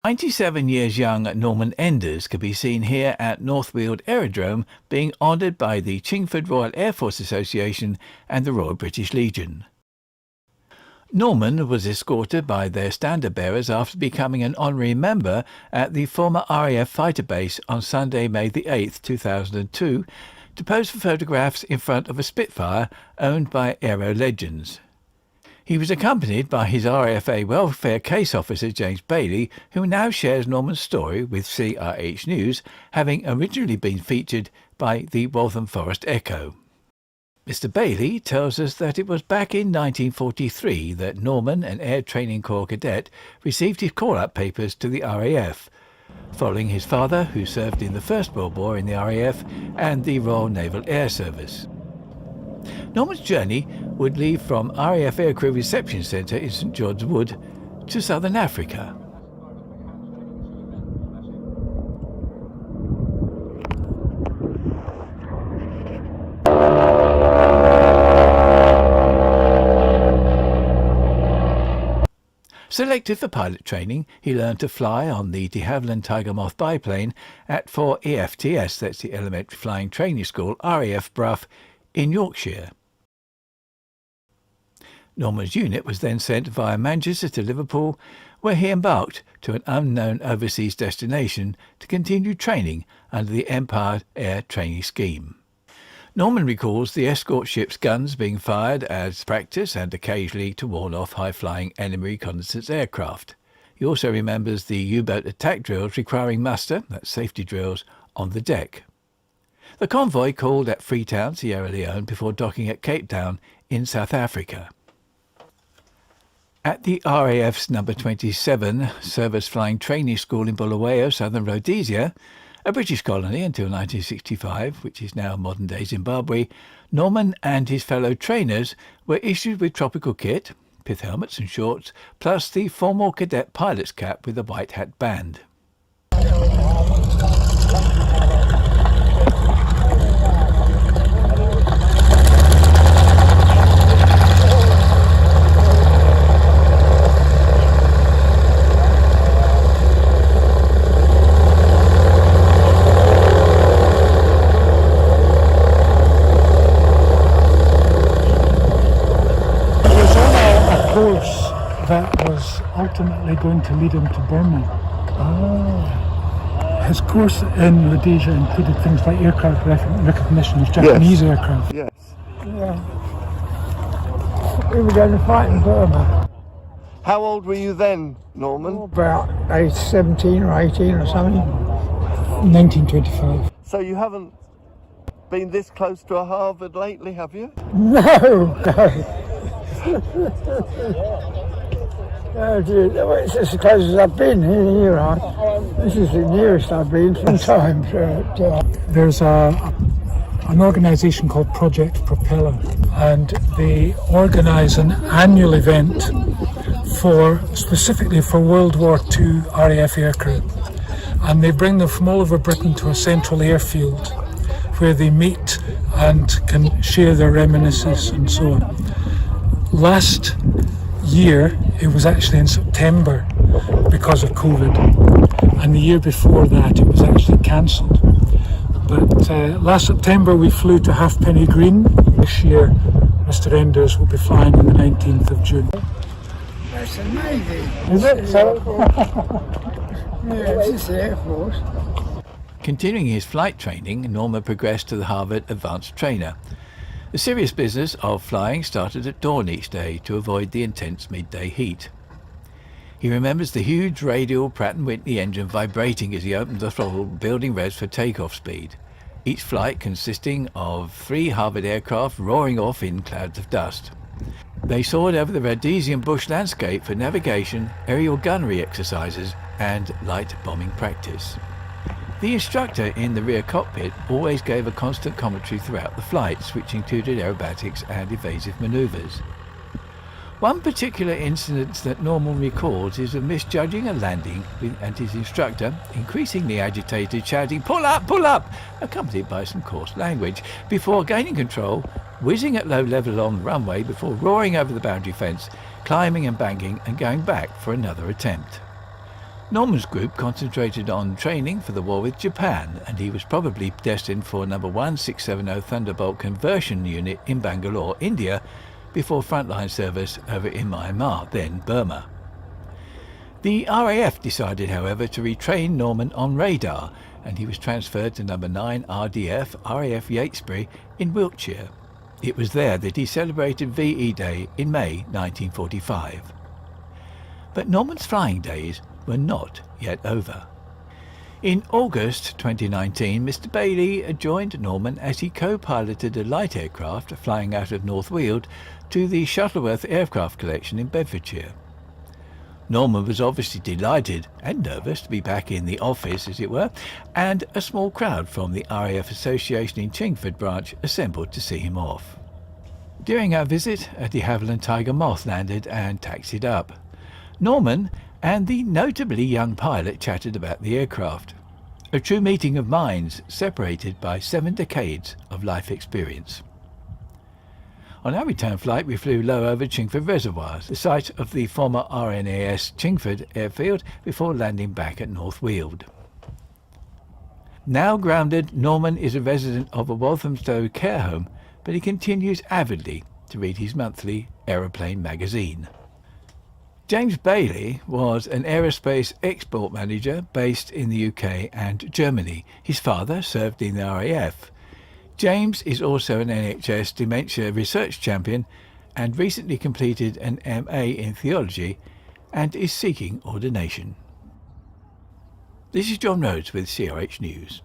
97 years young Norman Enders could be seen here at Northfield Aerodrome being honoured by the Chingford Royal Air Force Association and the Royal British Legion. Norman was escorted by their standard bearers after becoming an honorary member at the former RAF fighter base on Sunday, May the 8th, 2002, to pose for photographs in front of a Spitfire owned by Aero legends. He was accompanied by his RAFA welfare case officer James Bailey, who now shares Norman's story with CRHnews, having originally been featured by the Waltham Forest Echo. Mr. Bailey tells us that it was back in 1943 that Norman, an Air Training Corps cadet, received his call-up papers to the RAF, following his father, who served in the First World War in the RAF and the Royal Naval Air Service. Norman's journey would lead from RAF Aircrew Reception Centre in St George's Wood to southern Africa. Selected for pilot training, he learned to fly on the de Havilland Tiger Moth biplane at 4 EFTS, that's the Elementary Flying Training School, RAF Brough, in Yorkshire. Norman's unit was then sent via Manchester to Liverpool, where he embarked to an unknown overseas destination to continue training under the Empire Air Training Scheme. Norman recalls the escort ship's guns being fired as practice and occasionally to ward off high-flying enemy reconnaissance aircraft. He also remembers the U-boat attack drills requiring muster, that's safety drills, on the deck. The convoy called at Freetown, Sierra Leone, before docking at Cape Town in South Africa. At the RAF's No. 27 Service Flying Training School in Bulawayo, Southern Rhodesia, a British colony until 1965, which is now modern-day Zimbabwe, Norman and his fellow trainers were issued with tropical kit, pith helmets and shorts, plus the formal cadet pilot's cap with a white hat band. That was ultimately going to lead him to Burma. His course in Rhodesia included things like aircraft recognition of Japanese aircraft. Yes. Yeah. We were going to fight in Burma. How old were you then, Norman? About age 17 or 18 or something. 1925. So you haven't been this close to a Harvard lately, have you? No. Oh dear, it's as close as I've been here. This is the nearest I've been from time. There's an organisation called Project Propeller, and they organise an annual event specifically for World War II RAF aircrew, and they bring them from all over Britain to a central airfield where they meet and can share their reminiscences and so on. Last year it was actually in September because of COVID, and the year before that it was actually cancelled. But last September we flew to Halfpenny Green. This year Mr. Enders will be flying on the 19th of June. That's amazing. Is it? So? Yeah, this is the Air Force. Continuing his flight training, Norman progressed to the Harvard Advanced Trainer. The serious business of flying started at dawn each day to avoid the intense midday heat. He remembers the huge radial Pratt & Whitney engine vibrating as he opened the throttle, building revs for takeoff speed. Each flight consisting of 3 Harvard aircraft roaring off in clouds of dust. They soared over the Rhodesian bush landscape for navigation, aerial gunnery exercises and light bombing practice. The instructor in the rear cockpit always gave a constant commentary throughout the flights, which included aerobatics and evasive manoeuvres. One particular incident that Norman recalls is of misjudging a landing and his instructor, increasingly agitated, shouting, "Pull up, pull up!" accompanied by some coarse language, before gaining control, whizzing at low level along the runway before roaring over the boundary fence, climbing and banking and going back for another attempt. Norman's group concentrated on training for the war with Japan, and he was probably destined for No. 1670 Thunderbolt Conversion Unit in Bangalore, India, before frontline service over in Myanmar, then Burma. The RAF decided, however, to retrain Norman on radar, and he was transferred to No. 9 RDF RAF Yatesbury in Wiltshire. It was there that he celebrated VE Day in May 1945. But Norman's flying days were not yet over. In August 2019, Mr. Bailey joined Norman as he co-piloted a light aircraft flying out of North Weald to the Shuttleworth Aircraft Collection in Bedfordshire. Norman was obviously delighted and nervous to be back in the office, as it were, and a small crowd from the RAF Association in Chingford branch assembled to see him off. During our visit, a de Havilland Tiger Moth landed and taxied up. Norman and the notably young pilot chatted about the aircraft. A true meeting of minds separated by 7 decades of life experience. On our return flight, we flew low over Chingford Reservoirs, the site of the former RNAS Chingford airfield, before landing back at North Weald. Now grounded, Norman is a resident of a Walthamstow care home, but he continues avidly to read his monthly Aeroplane magazine. James Bailey was an aerospace export manager based in the UK and Germany. His father served in the RAF. James is also an NHS dementia research champion and recently completed an MA in theology and is seeking ordination. This is John Rhodes with CRH News.